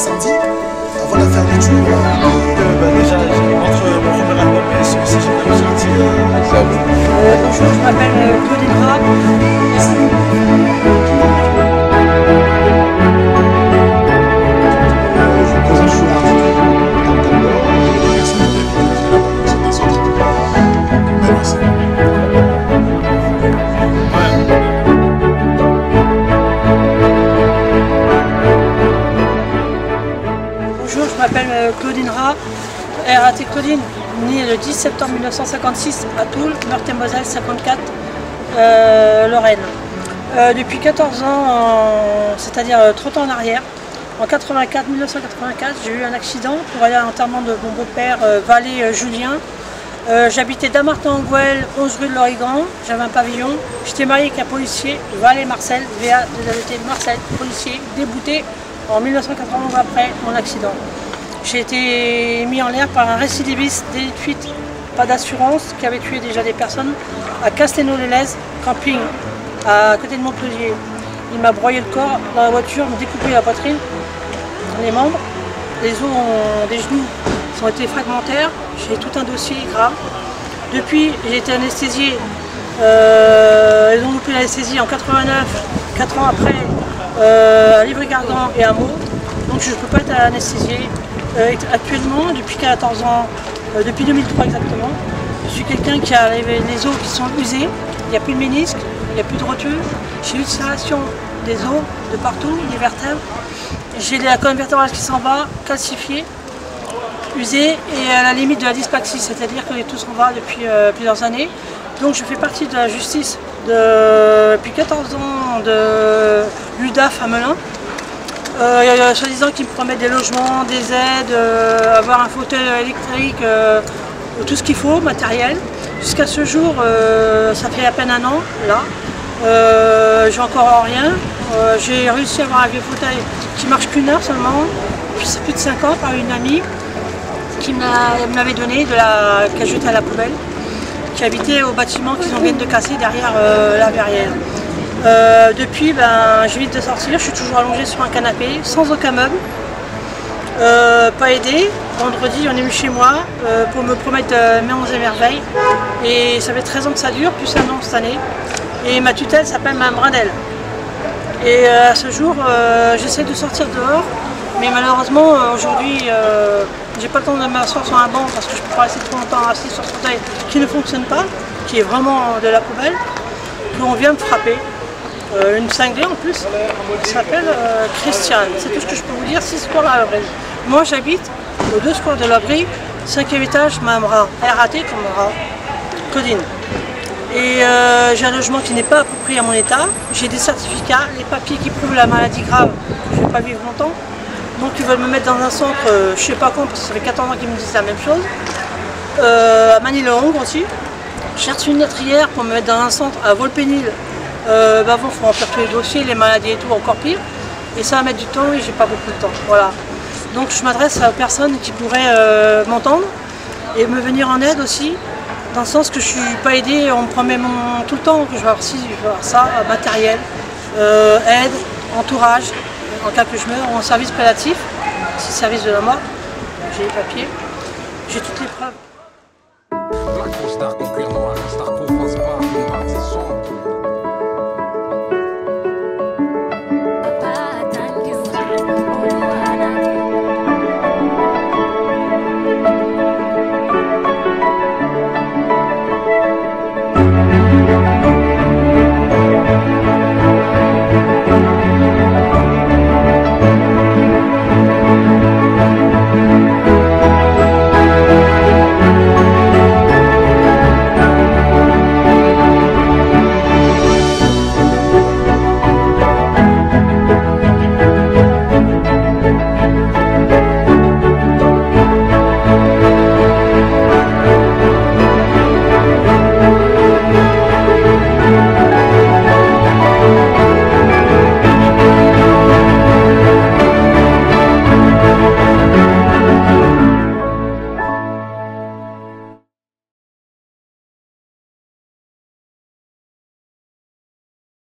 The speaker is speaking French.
samedi, avant la fermeture. Déjà, entre mon premier album et celui-ci, j'ai bien sorti. Bonjour, je m'appelle Claudine Rapp. Je pose un choix dans le tableau et personne ne peut des autres. Mais merci. Bonjour, je m'appelle Claudine Rapp, RAT Claudine, née le 10 septembre 1956 à Toul, Meurthe-et-Moselle 54, Lorraine. Depuis 14 ans, c'est-à-dire 30 ans en arrière, en 1984, j'ai eu un accident pour aller à l'enterrement de mon beau-père, Vallée Julien. J'habitais Damartin-en-Gouel, 11 rue de l'Origan, j'avais un pavillon. J'étais marié avec un policier, Vallée Marcel, VA de Marcel, policier, débouté en 1991 après mon accident. J'ai été mis en l'air par un récidiviste délit de fuite, pas d'assurance, qui avait tué déjà des personnes à Castelnau-les-Lez, camping, à côté de Montpellier. Il m'a broyé le corps dans la voiture, m'a découpé la poitrine, les membres, les os des genoux ont été fragmentaires, j'ai tout un dossier grave. Depuis, j'ai été anesthésiée, ils ont loupé l'anesthésie en 89, 4 ans après, à Livry-Gargan et à Meaux, donc je ne peux pas être anesthésiée. Actuellement, depuis 14 ans, depuis 2003 exactement, je suis quelqu'un qui a les os qui sont usés, il n'y a plus de ménisque, il n'y a plus de rotule, j'ai une ulcération des os de partout, des vertèbres, j'ai la colonne vertébrale qui s'en va, calcifiée, usée et à la limite de la dyspraxie, c'est-à-dire que tout s'en va depuis plusieurs années. Donc je fais partie de la justice depuis 14 ans de l'UDAF à Melun. Soi-disant qu'ils me promettent des logements, des aides, avoir un fauteuil électrique, tout ce qu'il faut, matériel. Jusqu'à ce jour, ça fait à peine un an, là. J'ai encore rien. J'ai réussi à avoir un vieux fauteuil qui marche qu'une heure seulement, puis c'est plus de 5 ans, par une amie qui me l'avait donné, qui a jeté à la poubelle, qui habitait au bâtiment qu'ils viennent de casser derrière la verrière. Depuis, j'évite de sortir, je suis toujours allongée sur un canapé, sans aucun meuble, pas aidée. Vendredi, on est venu chez moi pour me promettre mes 11 merveilles. Et ça fait 13 ans que ça dure, plus un an cette année. Et ma tutelle s'appelle Mme Brindel. Et à ce jour, j'essaie de sortir dehors, mais malheureusement, aujourd'hui, j'ai pas le temps de m'asseoir sur un banc parce que je peux pas rester trop longtemps assis sur ce fauteuil qui ne fonctionne pas, qui est vraiment de la poubelle, qu'on vient me frapper. Une cinglée en plus, qui s'appelle Christiane. C'est tout ce que je peux vous dire, 6 squares à l'abri. Moi j'habite aux 2 squares de l'abri, 5e étage, Mme Rapp, RAT comme Rapp, Claudine. Et j'ai un logement qui n'est pas approprié à mon état, j'ai des certificats, les papiers qui prouvent la maladie grave, que je ne vais pas vivre longtemps. Donc ils veulent me mettre dans un centre, je ne sais pas quand, parce que ça fait 14 ans qu'ils me disent la même chose. À Manille-le-Hongre aussi. J'ai reçu une lettre hier pour me mettre dans un centre à Volpénil. Bon, il faut remplir tous les dossiers, les maladies et tout, encore pire. Et ça va mettre du temps et j'ai pas beaucoup de temps. Voilà. Donc je m'adresse à personnes qui pourraient m'entendre et me venir en aide aussi, dans le sens que je suis pas aidée, on me promet tout le temps que je vais avoir ci, je vais avoir ça, matériel, aide, entourage, en cas que je meurs, en service palliatif, si service de la mort, j'ai les papiers, j'ai toutes les preuves.